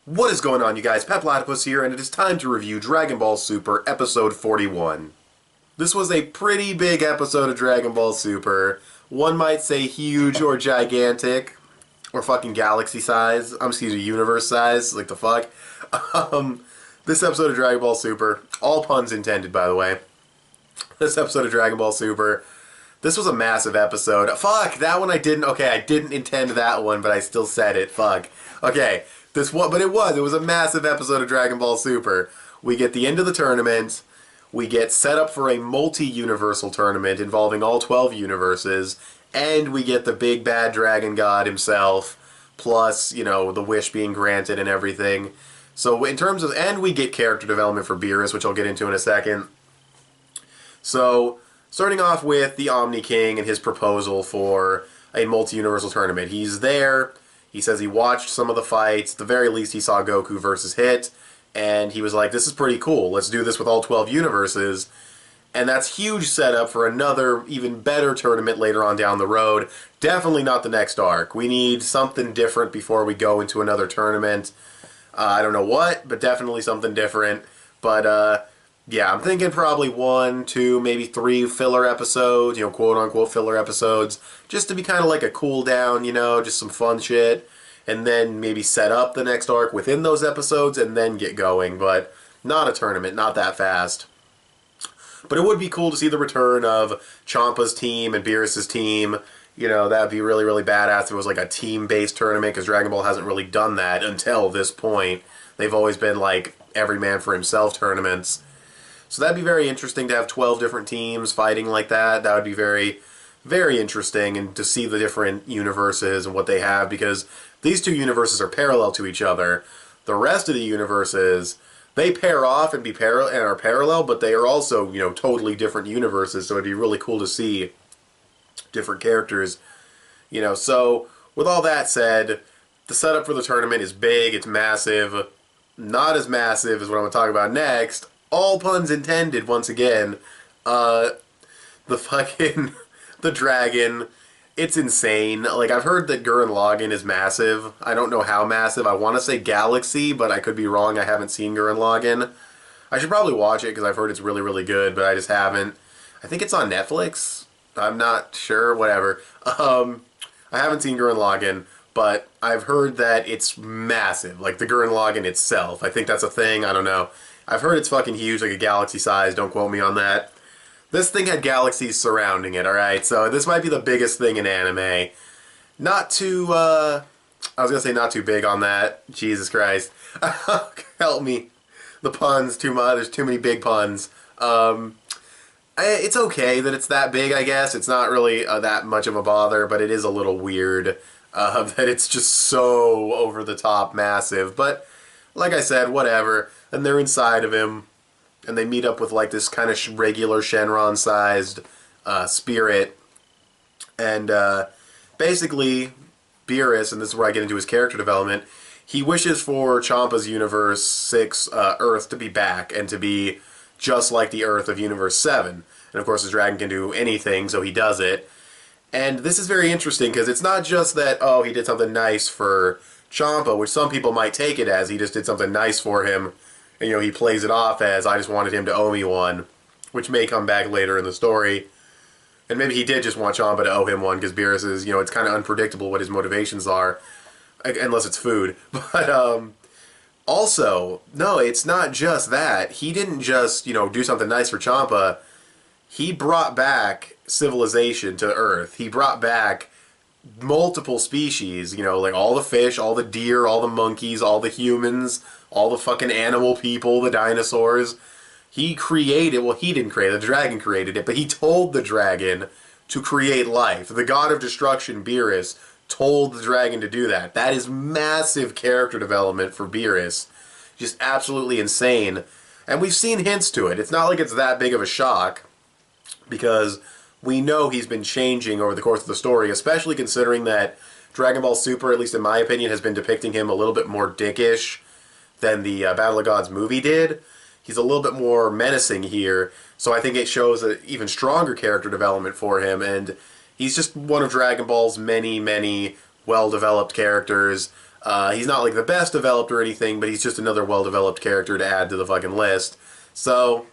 What is going on, you guys? Petplatypus here, and it is time to review Dragon Ball Super Episode 41. This was a pretty big episode of Dragon Ball Super. One might say huge or gigantic, or fucking galaxy size. Excuse me, universe size, like the fuck. This episode of Dragon Ball Super, all puns intended, by the way. This episode of Dragon Ball Super, this was a massive episode. Fuck, that one I didn't, okay, I didn't intend that one, but I still said it, fuck. Okay. This one, but it was a massive episode of Dragon Ball Super. We get the end of the tournament, we get set up for a multi-universal tournament involving all 12 universes, and we get the big bad dragon god himself, plus, you know, the wish being granted and everything. So in terms of, and we get character development for Beerus, which I'll get into in a second. So, starting off with the Omni King and his proposal for a multi-universal tournament. He's there. He says he watched some of the fights. At the very least, he saw Goku versus Hit, and he was like, this is pretty cool. Let's do this with all 12 universes. And that's huge setup for another, even better tournament later on down the road. Definitely not the next arc. We need something different before we go into another tournament. I don't know what, but definitely something different. But, yeah, I'm thinking probably 1, 2, maybe 3 filler episodes, you know, quote-unquote filler episodes, just to be kind of like a cool down, you know, just some fun shit, and then maybe set up the next arc within those episodes and then get going, but not a tournament, not that fast. But it would be cool to see the return of Champa's team and Beerus' team. You know, that would be really, really badass if it was like a team-based tournament, because Dragon Ball hasn't really done that until this point. They've always been like every man for himself tournaments. So that'd be very interesting to have 12 different teams fighting like that. That would be very, very interesting, and to see the different universes and what they have, because these two universes are parallel to each other. The rest of the universes, they pair off and are parallel, but they are also, you know, totally different universes, so it'd be really cool to see different characters. You know, so with all that said, the setup for the tournament is big, it's massive. Not as massive as what I'm going to talk about next. All puns intended, once again. The fucking, the dragon, it's insane. Like, I've heard that Gurren Lagann is massive. I don't know how massive. I want to say Galaxy, but I could be wrong. I haven't seen Gurren Lagann. I should probably watch it, because I've heard it's really, really good, but I just haven't. I think it's on Netflix. I'm not sure, whatever. I haven't seen Gurren Lagann, but I've heard that it's massive. Like, the Gurren Lagann itself. I think that's a thing, I don't know. I've heard it's fucking huge, like a galaxy size, don't quote me on that. This thing had galaxies surrounding it, alright? So this might be the biggest thing in anime. Not too, I was gonna say not too big on that. Jesus Christ. Help me. The puns, too much, there's too many big puns. It's okay that it's that big, I guess. It's not really that much of a bother, but it is a little weird that it's just so over-the-top massive. But, like I said, whatever. And they're inside of him, and they meet up with like this kind of regular Shenron-sized spirit, and basically Beerus, and this is where I get into his character development, he wishes for Champa's Universe 6 Earth to be back, and to be just like the Earth of Universe 7. And of course, his dragon can do anything, so he does it. And this is very interesting, because it's not just that, oh, he did something nice for Champa, which some people might take it as he just did something nice for him. And, you know, he plays it off as, I just wanted him to owe me one, which may come back later in the story. And maybe he did just want Champa to owe him one, because Beerus is, you know, it's kind of unpredictable what his motivations are, unless it's food. But, also, no, it's not just that. He didn't just, you know, do something nice for Champa. He brought back civilization to Earth. He brought back multiple species, you know, like all the fish, all the deer, all the monkeys, all the humans, all the fucking animal people, the dinosaurs. He created, well, he didn't create it, the dragon created it, but he told the dragon to create life. The god of destruction, Beerus, told the dragon to do that. That is massive character development for Beerus. Just absolutely insane. And we've seen hints to it. It's not like it's that big of a shock, because we know he's been changing over the course of the story, especially considering that Dragon Ball Super, at least in my opinion, has been depicting him a little bit more dickish than the Battle of Gods movie did. He's a little bit more menacing here, so I think it shows an even stronger character development for him, and he's just one of Dragon Ball's many, many well-developed characters. He's not like the best developed or anything, but he's just another well-developed character to add to the fucking list. So,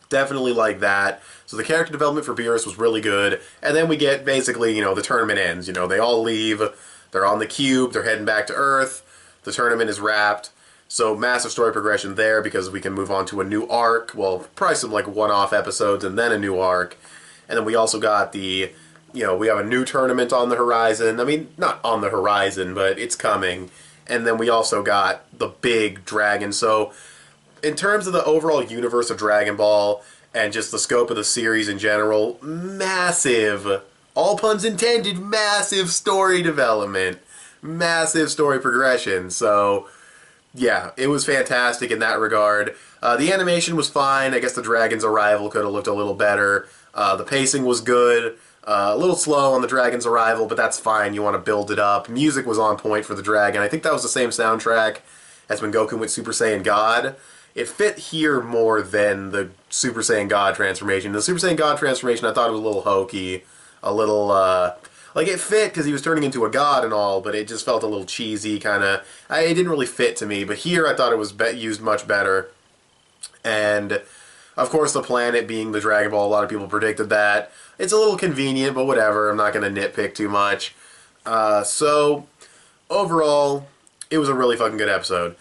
definitely like that. So the character development for Beerus was really good. And then we get basically, the tournament ends. They all leave. They're on the cube. They're heading back to Earth. The tournament is wrapped. So massive story progression there because we can move on to a new arc. Well, probably some like one-off episodes and then a new arc. And then we also got the, we have a new tournament on the horizon. I mean, not on the horizon, but it's coming. And then we also got the big dragon. So in terms of the overall universe of Dragon Ball and just the scope of the series in general, massive, all puns intended, massive story development, massive story progression. So, yeah, it was fantastic in that regard. The animation was fine. I guess the dragon's arrival could have looked a little better. The pacing was good. A little slow on the dragon's arrival, but that's fine. You want to build it up. Music was on point for the dragon. I think that was the same soundtrack as when Goku went Super Saiyan God. It fit here more than the Super Saiyan God transformation. The Super Saiyan God transformation, I thought it was a little hokey. A little, like, it fit because he was turning into a god and all, but it just felt a little cheesy, kind of. It didn't really fit to me, but here I thought it was used much better. And, of course, the planet being the Dragon Ball, a lot of people predicted that. It's a little convenient, but whatever. I'm not going to nitpick too much. So, overall, it was a really fucking good episode.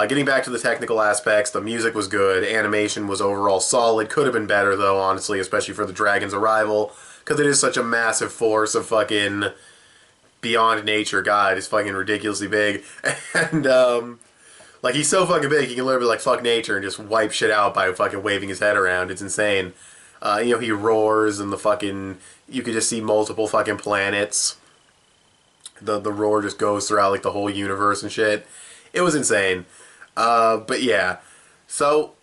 Getting back to the technical aspects, the music was good, animation was overall solid, could have been better though, honestly, especially for the dragon's arrival, because it is such a massive force of fucking beyond nature. God, it's fucking ridiculously big, and, like, he's so fucking big, he can literally, like, fuck nature and just wipe shit out by fucking waving his head around. It's insane. He roars, and the fucking, you could just see multiple fucking planets. The roar just goes throughout, like, the whole universe and shit. It was insane. But yeah. So,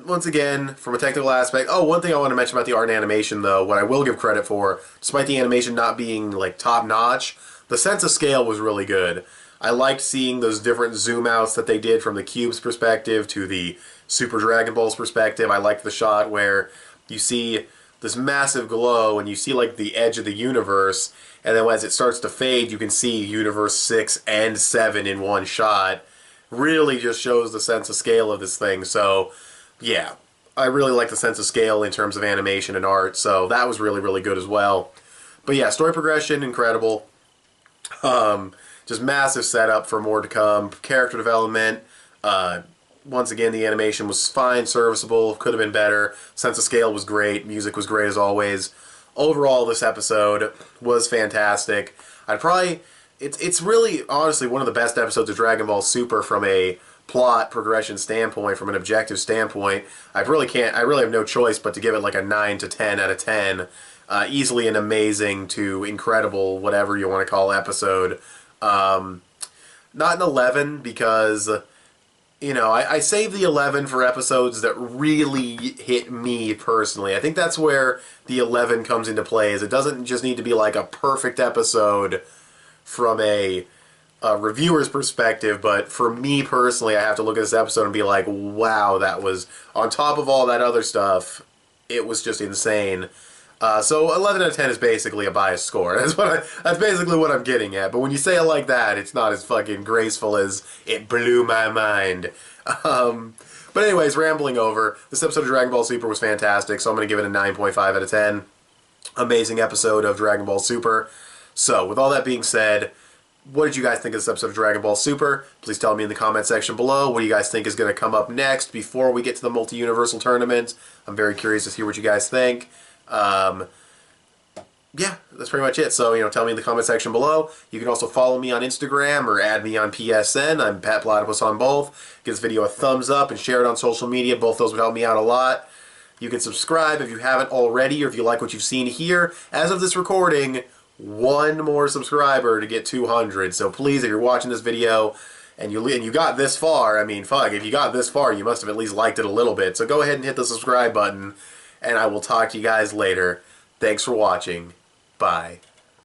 once again, from a technical aspect... Oh, one thing I want to mention about the art and animation, though, what I will give credit for, despite the animation not being, like, top-notch, the sense of scale was really good. I liked seeing those different zoom-outs that they did from the Cube's perspective to the Super Dragon Ball's perspective. I liked the shot where you see this massive glow, and you see, like, the edge of the universe, and then as it starts to fade, you can see Universe 6 and 7 in one shot. Really just shows the sense of scale of this thing. So, yeah, I really like the sense of scale in terms of animation and art, so that was really, really good as well. But yeah, story progression, incredible. Just massive setup for more to come. Character development, once again, the animation was fine, serviceable, could have been better. Sense of scale was great, music was great as always. Overall, this episode was fantastic. It's really, honestly, one of the best episodes of Dragon Ball Super from a plot progression standpoint, from an objective standpoint. I really have no choice but to give it like a 9 to 10 out of 10. Easily an amazing to incredible, whatever you want to call episode. Not an 11 because, I save the 11 for episodes that really hit me personally. I think that's where the 11 comes into play, is it doesn't just need to be like a perfect episode from a reviewer's perspective, but for me personally, I have to look at this episode and be like, wow, that was, on top of all that other stuff, it was just insane. So 11 out of 10 is basically a biased score. That's basically what I'm getting at. But when you say it like that, it's not as fucking graceful as it blew my mind. But anyways, rambling over. This episode of Dragon Ball Super was fantastic, so I'm going to give it a 9.5 out of 10. Amazing episode of Dragon Ball Super. So, with all that being said, what did you guys think of this episode of Dragon Ball Super? Please tell me in the comment section below. What do you guys think is going to come up next before we get to the Multi-Universal Tournament? I'm very curious to hear what you guys think. Yeah, that's pretty much it. So, tell me in the comment section below. You can also follow me on Instagram or add me on PSN. I'm petplatypus on both. Give this video a thumbs up and share it on social media. Both those would help me out a lot. You can subscribe if you haven't already, or if you like what you've seen here. As of this recording, one more subscriber to get 200. So please, if you're watching this video and you got this far, I mean, fuck, if you got this far, you must have at least liked it a little bit. So go ahead and hit the subscribe button, and I will talk to you guys later. Thanks for watching. Bye.